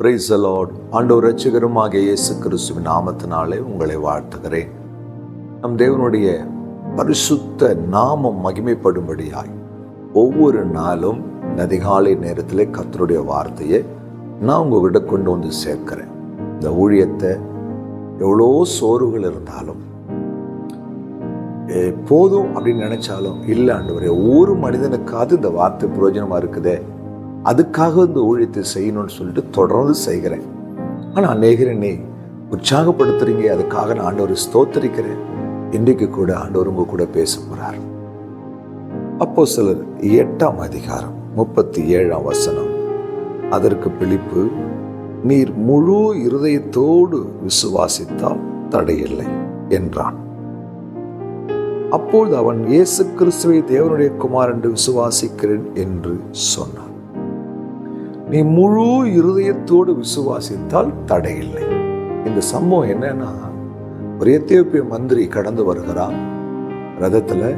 Praise the Lord. ஆண்டவர் இரட்சகருமாகிய இயேசு கிறிஸ்துவின் நாமத்தினாலே உங்களை வாழ்த்துகிறேன். நம் தேவனுடைய பரிசுத்த நாமம் மகிமைப்படும்படியாய் ஒவ்வொரு நாளும் அதிகாலை நேரத்திலே கர்த்தருடைய வார்த்தையை நான் உங்ககிட்ட கொண்டு வந்து சேர்க்கிறேன். இந்த ஊழியத்தை எவ்வளோ சோர்வுகள் இருந்தாலும் போதும் அப்படின்னு நினைச்சாலும் இல்லை ஆண்டவரே, ஒரு மனிதனுக்காவது இந்த வார்த்தை பிரயோஜனமா இருக்குதே, அதுக்காக இந்த ஊழியத்தை செய்யணும்னு சொல்லிட்டு தொடர்ந்து செய்கிறேன். ஆனால் அநேகர் என்னை உற்சாகப்படுத்துறீங்க, அதுக்காக நான் ஆண்டவரை ஸ்தோத்தரிக்கிறேன். இன்றைக்கு கூட ஆண்டவர் உங்க கூட பேச போறார். அப்போஸ்தலர் 8ஆம் அதிகாரம் 37ஆம் வசனம். அதற்கு பிலிப்பு, நீர் முழு இருதயத்தோடு விசுவாசித்தால் தடையில்லை என்றான். அப்பொழுது அவன், இயேசு கிறிஸ்துவை தேவனுடைய குமாரன் என்று விசுவாசிக்கிறேன் என்று சொன்னான். நீ முழு இருதயத்தோடு விசுவாசித்தால் தடையில்லை. இந்த சம்பவம் என்னன்னா, ஒரு எத்தியோப்பிய மந்திரி கடந்து வருகிறார். ரதத்துல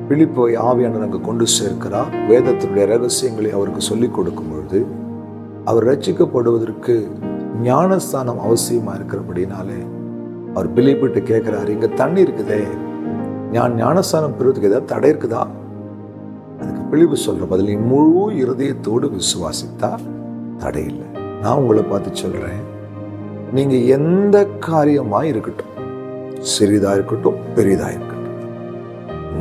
பிலிப்பை ஆவியானவர் அங்கு கொண்டு சேர்க்கிறார். வேதத்தினுடைய ரகசியங்களை அவருக்கு சொல்லிக் கொடுக்கும் பொழுது அவர் ரட்சிக்கப்படுவதற்கு ஞானஸ்தானம் அவசியமா இருக்கிறபடினாலே அவர் பிலிப்பிட்டு கேட்கிறார், இங்க தண்ணி இருக்குதே, ஞானஸ்தானம் பெறுவதற்கு ஏதாவது தடை இருக்குதா? அதுக்கு பிலிப்பு சொல்ற பதில், நீ முழு இருதயத்தோடு விசுவாசித்தா தடையில்லை. நான் உங்களை பார்த்து சொல்றேன், நீங்க எந்த காரியமா இருக்கட்டும், சிறிதா இருக்கட்டும் பெரிதா இருக்கட்டும்,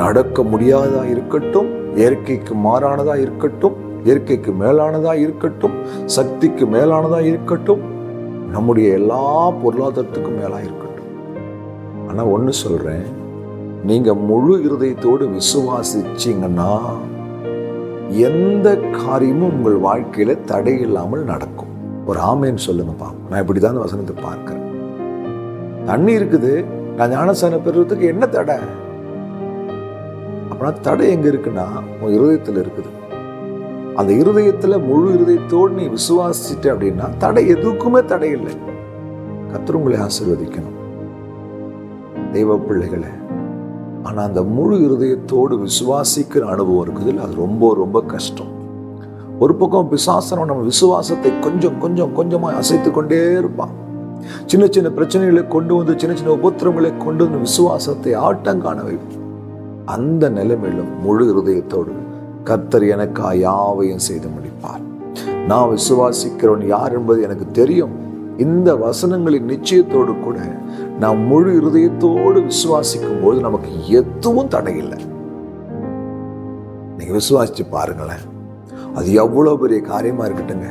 நடக்க முடியாததா இருக்கட்டும், இயற்கைக்கு மாறானதா இருக்கட்டும், இயற்கைக்கு மேலானதா இருக்கட்டும், சக்திக்கு மேலானதா இருக்கட்டும், நம்முடைய எல்லா பொருளாதாரத்துக்கும் மேலா இருக்கட்டும். ஆனா ஒண்ணு சொல்றேன், நீங்க முழு இருதயத்தோடு விசுவாசிச்சீங்கன்னா எந்த காரியமும் உங்கள் வாழ்க்கையில தடை இல்லாமல் நடக்கும். ஒரு ஆமேன்னு சொல்லுங்கப்பா. நான் இப்படிதான் வசனத்தை பார்க்கிறேன். தண்ணி இருக்குது, நான் ஞானஸ்தானம் பெறுவதற்கு என்ன தடை? அப்படின்னா தடை எங்க இருக்குன்னா உன் இருதயத்துல இருக்குது. அந்த இருதயத்துல முழு இருதயத்தோடு நீ விசுவாசிச்சிட்ட அப்படின்னா தடை எதுக்குமே தடை இல்லை. கர்த்தர் உங்களை ஆசீர்வதிக்கணும் தெய்வ பிள்ளைகளை. ஆனா அந்த முழு இருதயத்தோடு விசுவாசிக்கிற அனுபவம் இருக்குது, அது ரொம்ப ரொம்ப கஷ்டம். ஒரு பக்கம் பிசாசனம் நம்ம விசுவாசத்தை கொஞ்சம் கொஞ்சம் கொஞ்சமா அசைத்து கொண்டே இருப்பான். சின்ன சின்ன பிரச்சனைகளை கொண்டு வந்து, சின்ன சின்ன உபத்திரங்களை கொண்டு வந்து விசுவாசத்தை ஆட்டங்காண வைப்போம். அந்த நிலைமையிலும் முழு இருதயத்தோடு கர்த்தர் எனக்கா யாவையும் செய்து முடிப்பார், நான் விசுவாசிக்கிறவன் யார் என்பது எனக்கு தெரியும், இந்த வசனங்களின் நிச்சயத்தோடு கூட நாம் முழு இருதயத்தோடு விசுவாசிக்கும் போது நமக்கு எதுவும் தடையில்லை. நீங்க விசுவாசிச்சு பாருங்களேன், அது எவ்வளவு பெரிய காரியமா இருக்கட்டுங்க.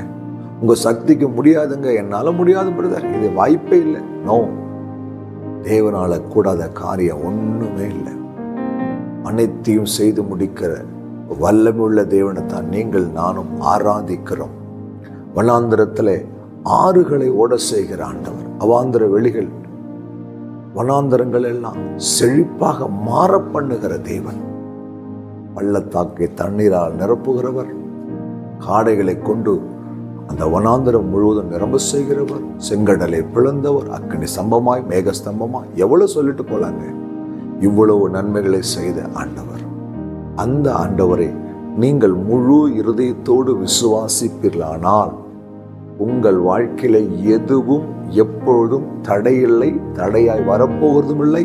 உங்க சக்திக்கு முடியாதுங்க, என்னால முடியாது பிரதர், இது வாய்ப்பே இல்லை. நோ, தேவனால கூடாத காரியம் ஒண்ணுமே இல்லை. அனைத்தையும் செய்து முடிக்கிற வல்லமையுள்ள தேவனைத்தான் நீங்கள் நானும் ஆராதிக்கிறோம். வனாந்திரத்திலே ஆறுகளை ஓட செய்கிற ஆண்டவர், அவாந்திர வெளிகள் வனாந்தரங்கள் எல்லாம் செழிப்பாக மாற பண்ணுகிற தேவன், பள்ளத்தாக்கை தண்ணீரால் நிரப்புகிறவர், காடைகளை கொண்டு அந்த வனாந்தரம் முழுவதும் நிரம்ப செய்கிறவர், செங்கடலை பிளந்தவர், அக்கினி ஸ்தம்பமாய் மேக ஸ்தம்பமாய், எவ்வளவு சொல்லிட்டு போலாங்க. இவ்வளவு நன்மைகளை செய்த ஆண்டவர், அந்த ஆண்டவரை நீங்கள் முழு இருதயத்தோடு விசுவாசிப்பீர்களானால் உங்கள் வாழ்க்கையில எதுவும் எப்பொழுதும் தடையில்லை, தடையாய் வரப்போவதும் இல்லை.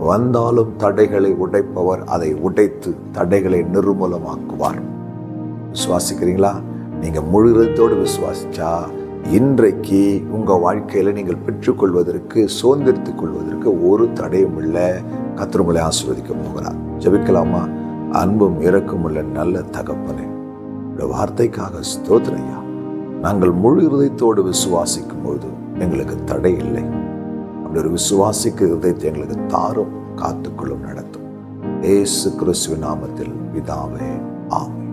வந்தாலும் தடைகளை உடைப்பவர் அதை உடைத்து தடைகளை நிர்மூலமாக்குவார். விசுவாசிக்கிறீங்களா? நீங்க முழு இதயத்தோடு விசுவாசிச்சா இன்றைக்கு உங்க வாழ்க்கையில நீங்கள் பெற்றுக்கொள்வதற்கு, சுதந்திரத்துக் கொள்வதற்கு ஒரு தடையும் இல்லை. கர்த்தர் உங்களை ஆசீர்வதிக்க போகிறார். ஜெபிக்கலாமா? அன்பும் இரக்கம் உள்ள நல்ல தகப்பனே, இந்த வார்த்தைக்காக ஸ்தோத்திரையா. நாங்கள் முழு இருதயத்தோடு விசுவாசிக்கும் பொழுது எங்களுக்கு தடை இல்லை. அப்படி ஒரு விசுவாசிக்க இருதயத்தை எங்களுக்கு தாரும், காத்துக்கொள்ளும், நடத்தும். இயேசு கிறிஸ்துவின் நாமத்தில் பிதாவே, ஆமென்.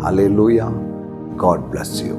ஹல்லேலூயா. God bless you.